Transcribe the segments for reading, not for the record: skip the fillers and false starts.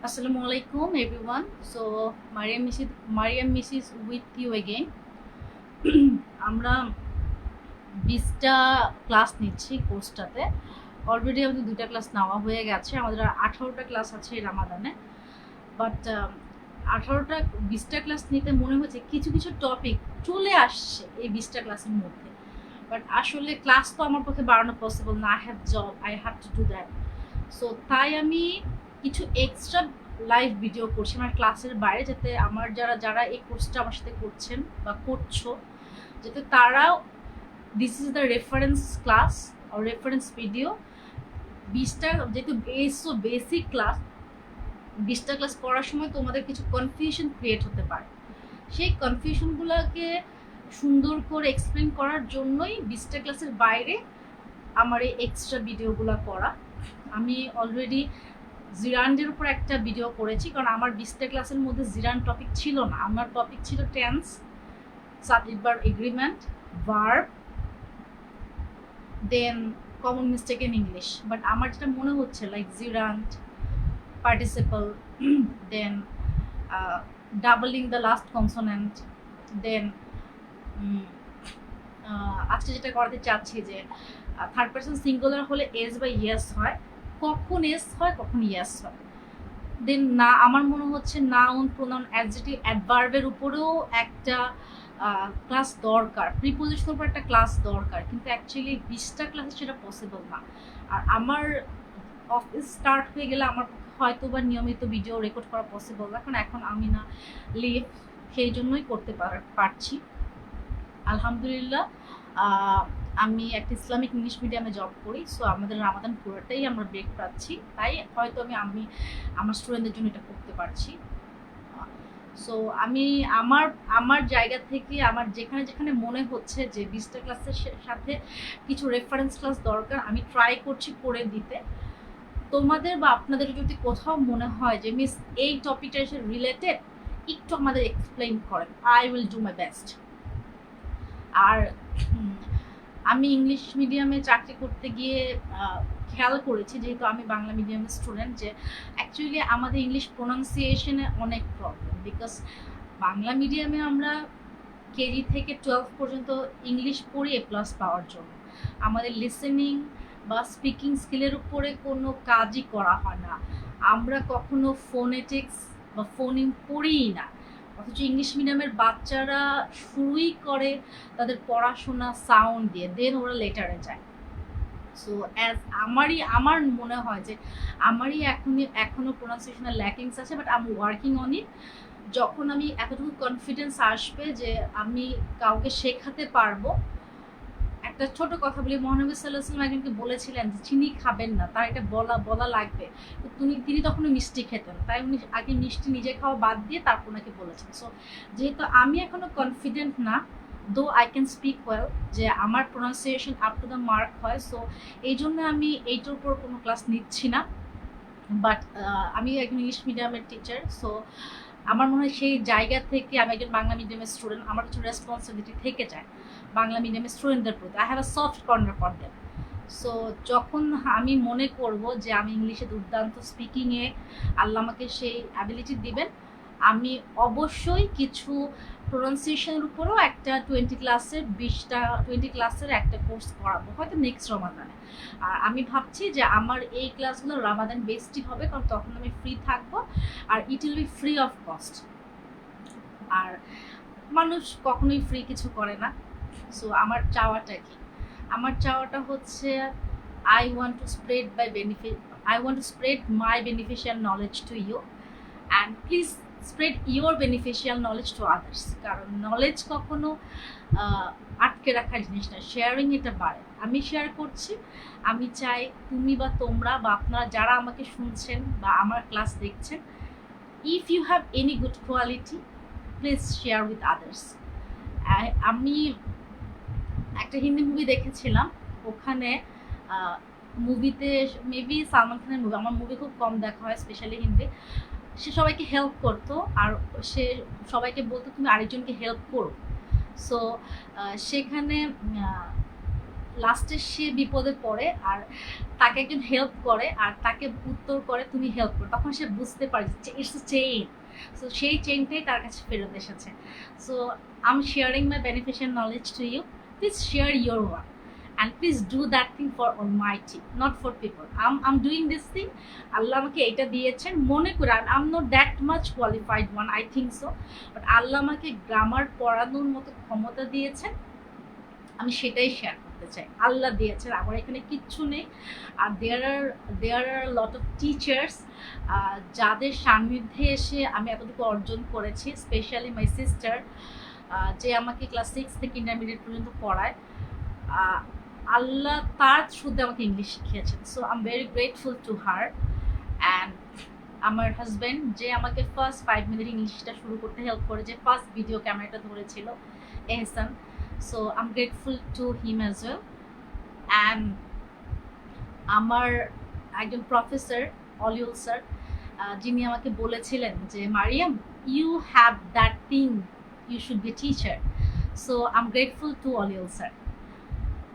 Assalamu alaikum everyone. So Mariam Miss is with you again. আমরা 20টা class নিচ্ছি কোর্সটাতে। Already আমাদের 2টা ক্লাস নেওয়া হয়ে গেছে। আমাদের 18টা ক্লাস আছে এই রামাদানে। বাট 20টা ক্লাস নিতে মনে হচ্ছে কিছু কিছু টপিক চলে আসছে এই 20টা ক্লাসের মধ্যে। বাট আসলে ক্লাস তো আমার পক্ষে বাড়ানো পসিবল না। I have to do that. So তাই আমি কিছু এক্সট্রা লাইভ ভিডিও করছি আমার ক্লাসের বাইরে, যাতে আমার যারা এই কোর্সটা আমার সাথে করছেন বা করছো, যাতে তারাও this is the reference class আর রেফারেন্স ভিডিও। 20টা যেহেতু বেসিক ক্লাস, 20টা ক্লাস করার সময় তোমাদের কিছু কনফিউশন ক্রিয়েট হতে পারে। সেই কনফিউশনগুলোকে সুন্দর করে এক্সপ্লেন করার জন্যই 20টা ক্লাসের বাইরে আমার এই এক্সট্রা ভিডিওগুলো করা। আমি অলরেডি জিরান্ডের উপর একটা ভিডিও করেছি, কারণ আমার 20টা ক্লাসের মধ্যে জিরান্ড টপিক ছিল না। আমার টপিক ছিল tense, subject verb agreement, verb, then common mistake in English. But আমার যেটা মনে হচ্ছে like gerund, participle, then doubling the last consonant, then আজকে যেটা করাতে চাচ্ছি যে থার্ড পারসন সিঙ্গুলার হলে এস বা ইয়েস হয়, কখন এস হয় কখন ইয়েস হয়। দেন না, আমার মনে হচ্ছে নাউন, প্রোনাউন, অ্যাডজেক্টিভ, অ্যাডভার্বের উপরেও একটা ক্লাস দরকার, প্রিপোজিশনের উপর একটা ক্লাস দরকার, কিন্তু অ্যাকচুয়ালি 20টা ক্লাসে সেটা পসিবল না। আর আমার অফিস স্টার্ট হয়ে গেলে আমার হয়তো বা নিয়মিত ভিডিও রেকর্ড করা পসিবল না, কারণ এখন আমি না লিভ, সেই জন্যই করতে পারছি। আলহামদুলিল্লাহ, আমি একটা ইসলামিক ইংলিশ মিডিয়ামে জব করি। সো আমাদের রামাদান পুরোটাই আমরা ব্রেক পাচ্ছি, তাই হয়তো আমি আমার স্টুডেন্টদের জন্য এটা করতে পারছি। সো আমি আমার জায়গা থেকে আমার যেখানে যেখানে মনে হচ্ছে যে 20টা ক্লাসের সাথে কিছু রেফারেন্স ক্লাস দরকার, আমি ট্রাই করছি করে দিতে। তোমাদের বা আপনাদের যদি কোথাও মনে হয় যে মিস এই টপিকটা এসে রিলেটেড, একটু আমাদের এক্সপ্লেইন করেন, I will do my best. আর আমি ইংলিশ মিডিয়ামে চাকরি করতে গিয়ে খেয়াল করেছি, যেহেতু আমি বাংলা মিডিয়ামের স্টুডেন্ট, যে অ্যাকচুয়ালি আমাদের ইংলিশ প্রোনাউন্সিয়েশনে অনেক প্রবলেম। বিকজ বাংলা মিডিয়ামে আমরা কেজি থেকে 12 পর্যন্ত ইংলিশ পড়ি A+ পাওয়ার জন্য। আমাদের লিসেনিং বা স্পিকিং স্কিলের উপরে কোনো কাজই করা হয় না। আমরা কখনো ফোনেটিক্স বা ফোনিং পড়িই না। অথচ ইংলিশ মিডিয়ামের বাচ্চারা শুরুই করে তাদের পড়াশোনা সাউন্ড দিয়ে, দেন ওরা লেটারে যায়। সো আমার মনে হয় যে আমারই এখনো প্রোনাউন্সিয়েশনের ল্যাকিংস আছে, but I am working on it. যখন আমি এতটুকু কনফিডেন্স আসবে যে আমি কাউকে শেখাতে পারবো। একটা ছোট কথা বলি, মহানবী সাল্লাল্লাহু আলাইহি ওয়াসাল্লাম একজনকে বলেছিলেন যে চিনি খাবেন না, তার এটা বলা লাগবে। তিনি তখনও মিষ্টি খেতেন, তাই উনি আগে মিষ্টি নিজে খাওয়া বাদ দিয়ে তারপর ওনাকে বলেছেন। সো যেহেতু আমি এখনো কনফিডেন্ট না, though I can speak well, যে আমার pronunciation up to the mark হয়, সো এই জন্য আমি এইটার উপর কোনো ক্লাস নিচ্ছি না। বাট আমি একজন ইংলিশ মিডিয়ামের টিচার, সো আমার মনে হয় সেই জায়গা থেকে আমি একজন বাংলা মিডিয়ামের স্টুডেন্ট, আমার কিছু রেসপন্সিবিলিটি থেকে যায় বাংলা মিডিয়ামের স্টুডেন্টদের প্রতি। I have a soft corner for them. So যখন আমি মনে করব যে আমি ইংলিশে দুর্দান্ত, স্পিকিংয়ে আল্লাহ আমাকে সেই অ্যাবিলিটি দিবেন, আমি অবশ্যই কিছু প্রোনাউন্সিয়েশনের উপরেও একটা 20 ক্লাসের একটা কোর্স করাবো, হয়তো নেক্সট রমাদানে। আর আমি ভাবছি যে আমার এই ক্লাসগুলো রামাদান বেস্টই হবে, কারণ তখন আমি ফ্রি থাকবো, আর it will be free of cost. আর মানুষ কখনোই ফ্রি কিছু করে না। সো আমার চাওয়াটা কি? আমার চাওয়াটা হচ্ছে I want to spread my beneficial knowledge to you, and please spread your beneficial knowledge to others. কারণ নলেজ কখনো আটকে রাখার জিনিস না, শেয়ারিং এটা বাড়ে। আমি শেয়ার করছি, আমি চাই তুমি বা তোমরা বা আপনারা যারা আমাকে শুনছেন বা আমার ক্লাস দেখছেন, if you have any good quality, please share with others. আমি একটা হিন্দি মুভি দেখেছিলাম, ওখানে মুভিতে মেবি সালমান খানের মুভি, আমার মুভি খুব কম দেখা হয় স্পেশালি হিন্দি, সে সবাইকে হেল্প করতো, আর সে সবাইকে বলতো তুমি আরেকজনকে হেল্প করো। সো সেখানে লাস্টে সে বিপদে পড়ে আর তাকে একজন হেল্প করে আর তাকে উত্তর করে তুমি হেল্প করো, তখন সে বুঝতে পারে যে ইটস এ চেইন। সো সেই চেইনটাই তার কাছে ফেরত এসেছে। So I am sharing my beneficial knowledge to you, please share your one and please do that thing for Almighty, not for people. I'm doing this thing, আল্লাহ আমাকে এটা দিয়েছেন মনে করে, I'm not that much qualified one, I think so, but আল্লাহ আমাকে grammar পড়ানোর মতো ক্ষমতা দিয়েছেন, আমি সেটাই শেয়ার করতে চাই। আল্লাহ দিয়েছেন, আমার এখানে কিচ্ছু নেই। আর দেয়ার আর লট অফ টিচার্স যাদের সান্নিধ্যে এসে আমি এতটুকু অর্জন করেছি, স্পেশালি মাই সিস্টার যে আমাকে ক্লাস 6 থেকে ইন্টারমিডিয়েট পর্যন্ত পড়ায়। আল্লাহ তার থ্রুতে আমাকে ইংলিশ শিখিয়েছেন। So I am very grateful to her. And আমার হাজব্যান্ড যে আমাকে ফার্স্ট 5 মিনিট ইংলিশটা শুরু করতে হেল্প করে, যে ফার্স্ট ভিডিও ক্যামেরাটা ধরেছিল, Ehsan. So I am grateful to him as well. And আমার একজন প্রফেসর অলিউল স্যার, যিনি আমাকে বলেছিলেন যে Mariam, you have that thing, you should be teacher. So I am grateful to Oliul sir.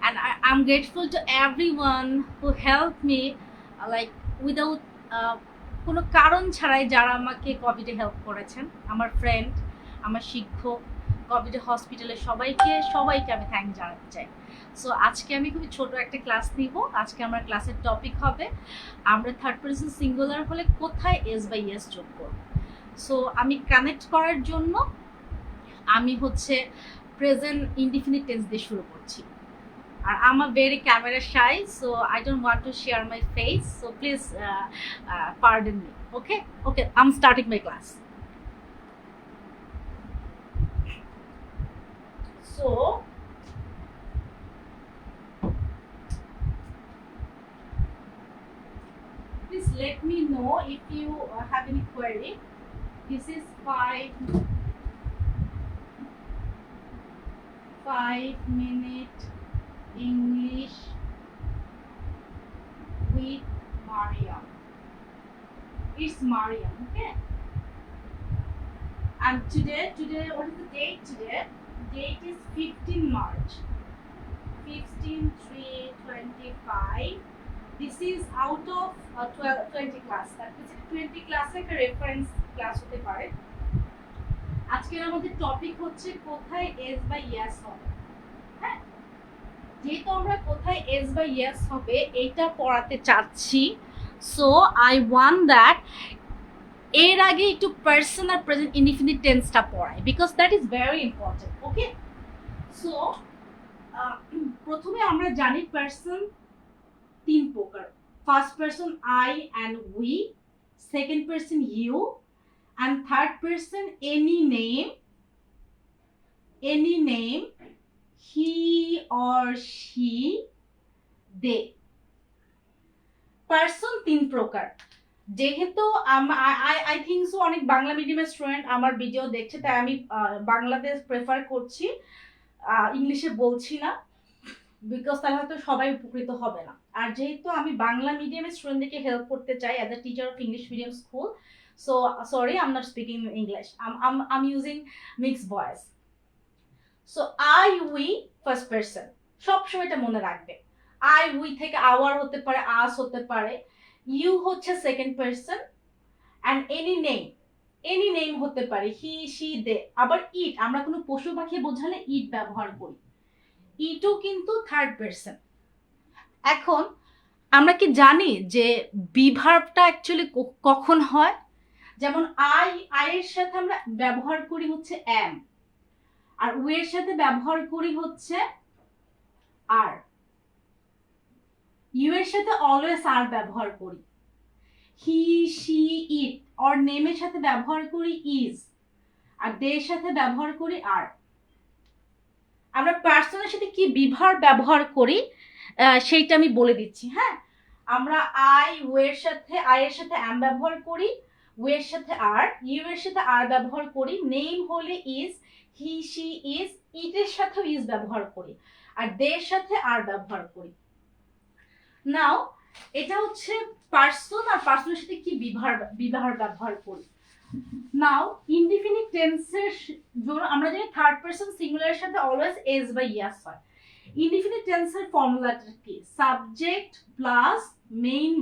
And I'm grateful to everyone who helped me, like without কোনো কারণ ছাড়াই যারা আমাকে কোভিডে হেল্প করেছেন, আমার ফ্রেন্ড, আমার শিক্ষক, কোভিডে হসপিটালে সবাইকে আমি থ্যাংক জানাতে চাই। সো আজকে আমি খুবই ছোট একটা ক্লাস নিব। আজকে আমার ক্লাসের টপিক হবে আমরা থার্ড পারসন সিঙ্গুলার হলে কোথায় এস বাই এস যোগ করব। সো আমি কানেক্ট করার জন্য আমি হচ্ছে প্রেজেন্ট ইনডিফিনিট টেন্স দিয়ে শুরু করছি। I'm a very camera shy, so I don't want to share my face, so please pardon me. Okay, I'm starting my class. So please let me know if you have any query. This is 5-minute English with Mariam. It's Mariam, okay? And today, what is the date today? Date is 15 March. 15/3/25. This is out of 20 class. That means 20 class একটা reference class হতে পারে। আজকের আমাদের topic হচ্ছে কোথায় S by ইয়াস হবে। হ্যাঁ, যেহেতু আমরা কোথায় এস বাই ইয়েস হবে এইটা পড়াতে চাচ্ছি, সো আই ওয়ান্ট দ্যাট এর আগে একটু পার্সন আর প্রেজেন্ট ইনডিফিনিট টেন্সটা পড়াই, because that is very important. Okay, so প্রথমে আমরা জানি পার্সন 3 প্রকার। First person I and we, second person you, and third person any name, he or she, they. Person 3 প্রকার। যেহেতু আই থিঙ্ক সো অনেক বাংলা মিডিয়ামের স্টুডেন্ট আমার ভিডিও দেখছে, তাই আমি বাংলাদেশ প্রেফার করছি, ইংলিশে বলছি না, বিকজ তাহলে হয়তো সবাই উপকৃত হবে না। আর যেহেতু আমি বাংলা মিডিয়ামের স্টুডেন্টদেরকে হেল্প করতে চাই as a teacher of English medium school, so sorry, I am not speaking English, I am using mixed voice. So I we first person, সবসময় এটা মনে রাখবে। আই উই থেকে আওয়ার হতে পারে, আস হতে পারে। ইউ হচ্ছে second person, and any name হতে পারে, হি, শি, দে। আবার ইট, আমরা কোনো পশু পাখি বোঝালে ইট ব্যবহার করি, ইটও কিন্তু থার্ড পার্সন। এখন আমরা কি জানি যে বিভার্বটা অ্যাকচুয়ালি কখন হয়? যেমন আয়ের সাথে আমরা ব্যবহার করি হচ্ছে অ্যাম, আর উ এর সাথে ব্যবহার করি হচ্ছে আর, ইউ এর সাথে অলওয়েজ আর ব্যবহার করি, হি, শি, ইট, অর নেমের সাথে ব্যবহার করি ইজ, আর দে এর সাথে ব্যবহার করি আর। আমরা পার্সনের সাথে কি বিভার ব্যবহার করি সেইটা আমি বলে দিচ্ছি। হ্যাঁ, আমরা আই এর সাথে অ্যাম ব্যবহার করি, উ এর সাথে আর, ইউ এর সাথে আর ব্যবহার করি, নেম হলে ইজ, হি, শি, ইজ, ইট এর সাথেও ইজ ব্যবহার করি, আর দে এর সাথে আর ব্যবহার করি। নাও এটা হচ্ছে পার্সন, আর পার্সনের সাথে কি বিভার ব্যবহার করি। নাও ইনডিফিনিট টেন্সের জন্য আমরা জানি থার্ড পারসন সিঙ্গুলারের সাথে অলওয়েজ এস বাই ইয়াস হয়। ইনডিফিনিট টেন্সের ফর্মুলাটা কি? Subject plus main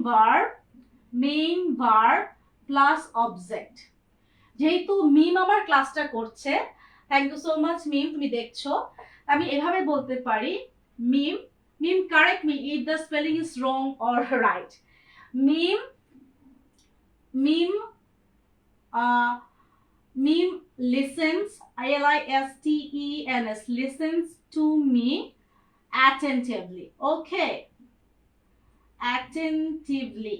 verb plus object. যেহেতু মিম আমার ক্লাসটা করছে, thank you so much Mim, তুমি দেখছো, আমি এভাবে বলতে পারি Mim correct me if the spelling is wrong or right. Mim listens, listens, listens to me attentively. Okay, attentively.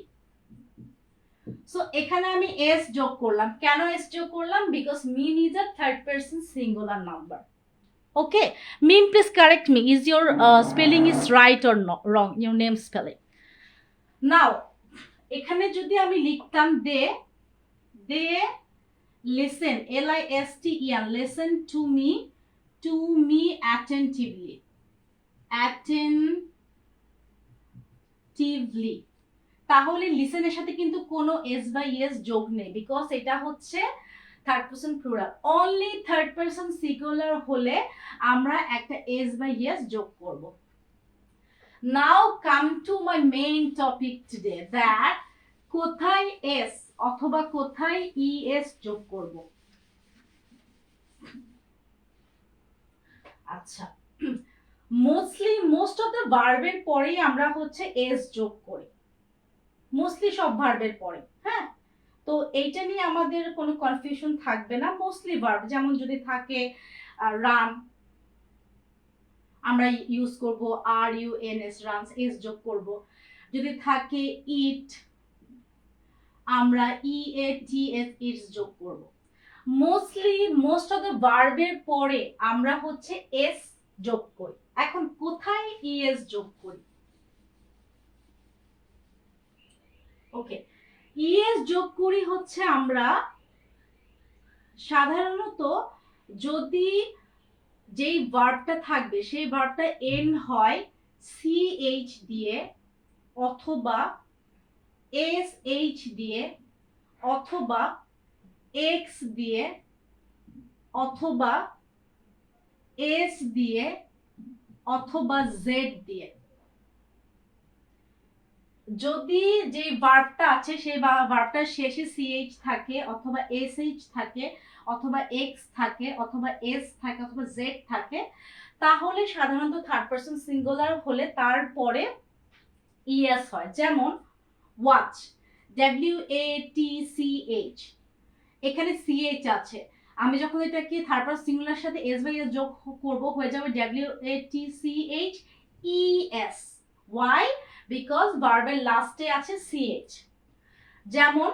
So এখানে আমি s যোগ করলাম। কেন s যোগ করলাম? Because mean is a third person singular number. Okay, mean please correct me. Is your spelling is right or no, wrong? Your name spelling. Now এখানে যদি আমি লিখতাম they listen, listen, listen to me attentively, তাহলে লিসেনের সাথে কিন্তু কোনো s বা es যোগ নেই, বিকজ এটা হচ্ছে third person plural. Only third person singular হলে আমরা একটা s বা es যোগ করব। Now come to my main topic today, that কোথায় s অথবা কোথায় es যোগ করব। আচ্ছা, মোস্ট অফ দ্য ভার্বের পরেই আমরা হচ্ছে s যোগ করি, মোস্টলি সব ভার্বের পরে। হ্যাঁ, তো এইটা নিয়ে আমাদের কোনো কনফিউশন থাকবে না। মোস্টলি ভার্ব, যেমন যদি থাকে রান, আমরা ইউজ করব RUNS, রানস, এস যোগ করব। যদি থাকে ইট, আমরা EATS, ইটস যোগ করব। মোস্ট অফ দ্য ভার্বের পরে আমরা হচ্ছে এস যোগ করি। এখন কোথায় ES যোগ করি? ওকে, ES যোগ করি হচ্ছে আমরা সাধারণত যদি যেই ভার্বটা থাকবে সেই ভার্বটা এন্ড হয় CH দিয়ে অথবা SH দিয়ে অথবা X দিয়ে অথবা S দিয়ে অথবা Z দিয়ে। যদি যে ভার্বটা আছে সেই ভার্বটার শেষে CH থাকে অথবা SH থাকে অথবা X থাকে অথবা S থাকে অথবা Z থাকে, তাহলে সাধারণত থার্ড পারসন সিঙ্গুলার হলে তারপরে ES হয়। যেমন ওয়াচ, WATCH, এখানে CH আছে, আমি যখন এটাকে থার্ড পারসন সিঙ্গুলার সাথে S বাই S যোগ করব হয়ে যাবে WATCHES। Why? Because ভার্বের লাস্টে আছে CH। যেমন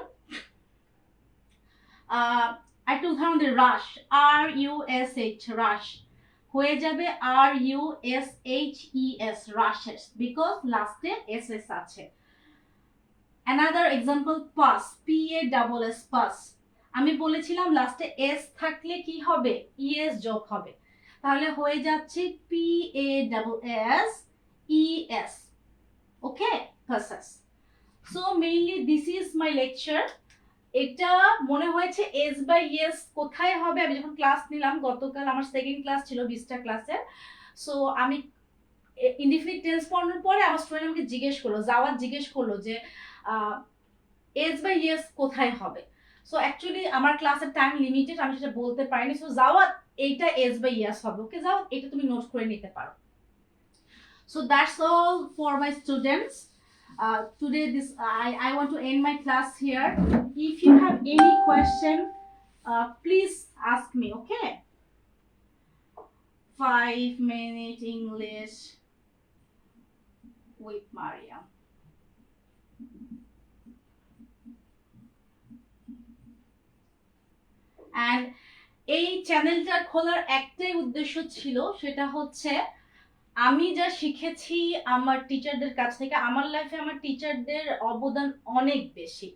একটা উদাহরণ দিই, রাশ, RUSH, রাশ হয়ে যাবে RUSHES, রাশেস, বিকজ লাস্টে SS আছে। Another example, pass, PASS, pass, আমি বলেছিলাম লাস্টে S থাকলে কি হবে? ES যোগ হবে, তাহলে হয়ে যাচ্ছে PASSES। Okay, passes. So mainly this is my lecture. এটা মনে হয়েছে S by S কোথায় হবে? আমি যখন ক্লাস নিলাম গতকাল, আমার সেকেন্ড ক্লাস ছিল 20টা ক্লাসের, সো আমি ইনডিফিনিট টেন্স পড়ানোর পরে আমার স্টুডেন্ট আমাকে জিজ্ঞেস করলো যে S by S কোথায় হবে। সো অ্যাকচুয়ালি আমার ক্লাসের টাইম লিমিটেড, আমি সেটা বলতে পারিনি। সো জাওয়াত এইটা S by S হবে। ওকে জাওয়াত, এটা তুমি নোট করে নিতে পারো। So that's all for my students. Today I want to end my class here. If you have any question, please ask me, okay? 5-minute English with Maria. And এই চ্যানেলটা খোলার একটাই উদ্দেশ্য ছিল, সেটা হচ্ছে আমি যা শিখেছি আমার টিচারদের কাছ থেকে। আমার লাইফে আমার টিচারদের অবদান অনেক বেশি।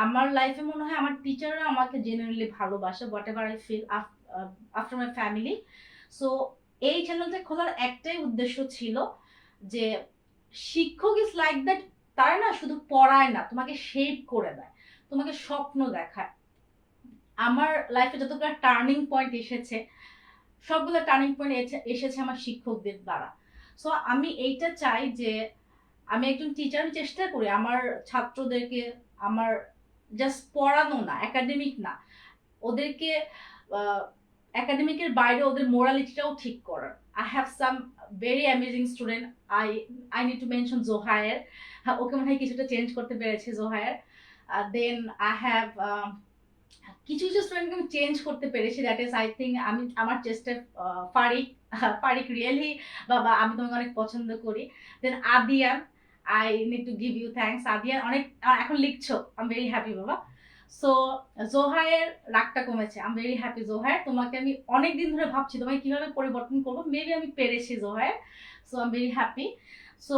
আমার লাইফে মনে হয় আমার টিচাররা আমাকে জেনারেলি ভালোবাসে, whatever I feel after my family. So এই চ্যানেলটা খোলার একটাই উদ্দেশ্য ছিল যে শিক্ষক ইজ লাইক দ্যাট, তারা না শুধু পড়ায় না, তোমাকে শেপ করে দেয়, তোমাকে স্বপ্ন দেখায়। আমার লাইফে যতগুলো টার্নিং পয়েন্ট এসেছে, সবগুলো টার্নিং পয়েন্ট এসেছে আমার শিক্ষকদের দ্বারা। সো আমি এইটা চাই যে আমি একজন টিচার, আমি চেষ্টা করি আমার ছাত্রদেরকে আমার জাস্ট পড়ানো না, একাডেমিক না, ওদেরকে একাডেমিকের বাইরে ওদের মোরালিটিটাও ঠিক করার। I have some very amazing student. I I need to mention Zohayer, ওকে মনে হয় কিছুটা চেঞ্জ করতে পেরেছে জোহায়ের। দেন আই হ্যাভ কিছু কিছু স্টুডেন্টকে আমি চেঞ্জ করতে পেরেছি, দ্যাট ইজ আই থিঙ্ক আমি আমার চেষ্টায় ফারিক ফারিক রিয়েলি বাবা, আমি তোমাকে অনেক পছন্দ করি। Then Adiyan, I need to give you thanks. Adiyan অনেক এখন লিখছো, আই এম ভেরি হ্যাপি বাবা। সো জোহায়ের রাগটা কমেছে, I am very happy Zohayer. তোমাকে আমি অনেক দিন ধরে ভাবছি তোমাকে কিভাবে পরিবর্তন করবো, মেবি আমি পেরেছি Zohayer. So I am very happy. So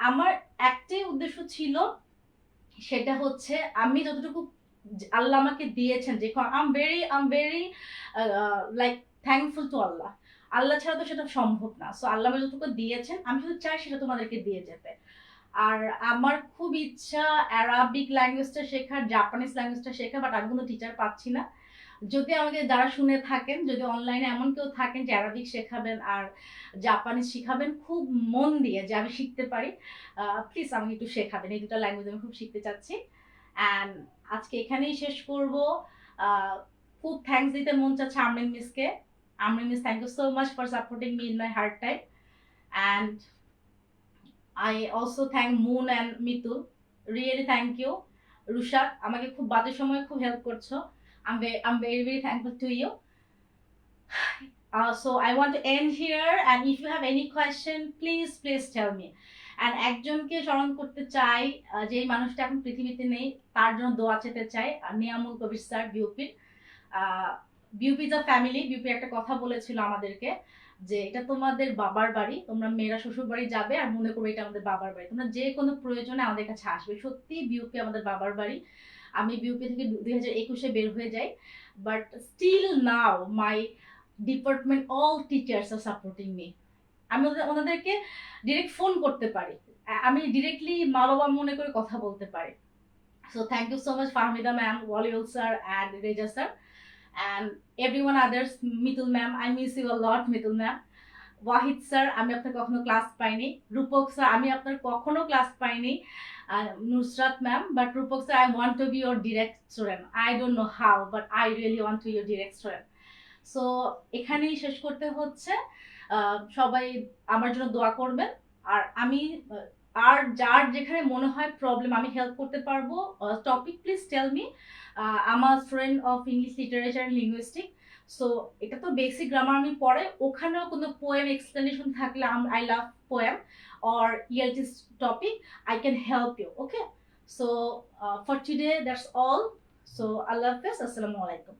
আমার একটাই উদ্দেশ্য ছিল, সেটা হচ্ছে আমি যতটুকু আল্লাহ আমাকে দিয়েছেন, যে I am very like thankful to Allah. Allah ছাড়া তো সেটা সম্ভব না। সো আল্লাহ আমাকে যতটুকু দিয়েছেন আমি শুধু চাই সেটা তোমাদেরকে দিয়ে যেতে। আর আমার খুব ইচ্ছা অ্যারাবিক ল্যাঙ্গুয়েজটা শেখার, জাপানিজ ল্যাঙ্গুয়েজটা শেখার, বাট আমি কোনো টিচার পাচ্ছি না। যদি আমাকে যারা শুনে থাকেন, যদি অনলাইনে এমন কেউ থাকেন যে অ্যারাবিক শেখাবেন আর জাপানিজ শিখাবেন খুব মন দিয়ে, যে আমি শিখতে পারি, প্লিজ আমাকে একটু শেখাবেন। এই দুটো ল্যাঙ্গুয়েজ আমি খুব শিখতে চাচ্ছি। অ্যান্ড আজকে এখানেই শেষ করব। খুব থ্যাঙ্কস দিতে মন চাচ্ছে আমরিন মিসকে। Amrin miss, thank you so much for supporting me in my hard time. And I also thank Moon and Mitul. Really thank you. Rushad, আমাকে খুব বাজে সময় খুব হেল্প করছো। I'm very very thankful to you. So I want to end here, and if you have any question, please tell me. And একজনকে স্মরণ করতে চাই, যে মানুষটা এখন পৃথিবীতে নেই, তার জন্য দোয়া চেতে চাই, নিয়ামুল কবির স্যার, বিউপির। BUP is a family. BUP একটা কথা বলেছিল আমাদেরকে যে এটা তোমাদের বাবার বাড়ি, তোমরা মেয়েরা শ্বশুর বাড়ি যাবে আর মনে করবে এটা আমাদের বাবার বাড়ি, তোমরা যে কোনো প্রয়োজনে আমাদের কাছে আসবে। সত্যি বিউপি আমাদের বাবার বাড়ি। আমি বিউপি থেকে 2021-এ বের হয়ে যাই, but still now my department all teachers are supporting me. আমি ওনাদেরকে ডিরেক্ট ফোন করতে পারি, আমি ডিরেক্টলি মা বাবা মনে করে কথা বলতে পারি। So thank you so much Fahmida ma'am, Waliul sir and Reza sir, and everyone others. Mitul ma'am, I miss you a lot. Mitul ma'am, Wahid sir, আমি আপনার কখনো ক্লাস পাইনি। রূপক স্যার, আমি আপনার কখনো ক্লাস পাইনি। Nusrat ma'am, but Rupak sir, I want to B your direct student. I don't know how, but I really want to your direct student. So এখানেই শেষ করতে হচ্ছে। সবাই আমার জন্য দোয়া করবেন। আর আমি আর যার যেখানে মনে হয় প্রবলেম আমি হেল্প করতে পারবো, টপিক প্লিজ টেল মি। আমার student of English literature and linguistic. So এটা তো বেসিক গ্রামার আমি পড়ে, ওখানেও কোনো পোয়েম এক্সপ্লেনেশন থাকলে, I love poem or ELTS topic, I can help you. Okay, so for today that's all. So Allah Hafiz, Assalamu alaikum.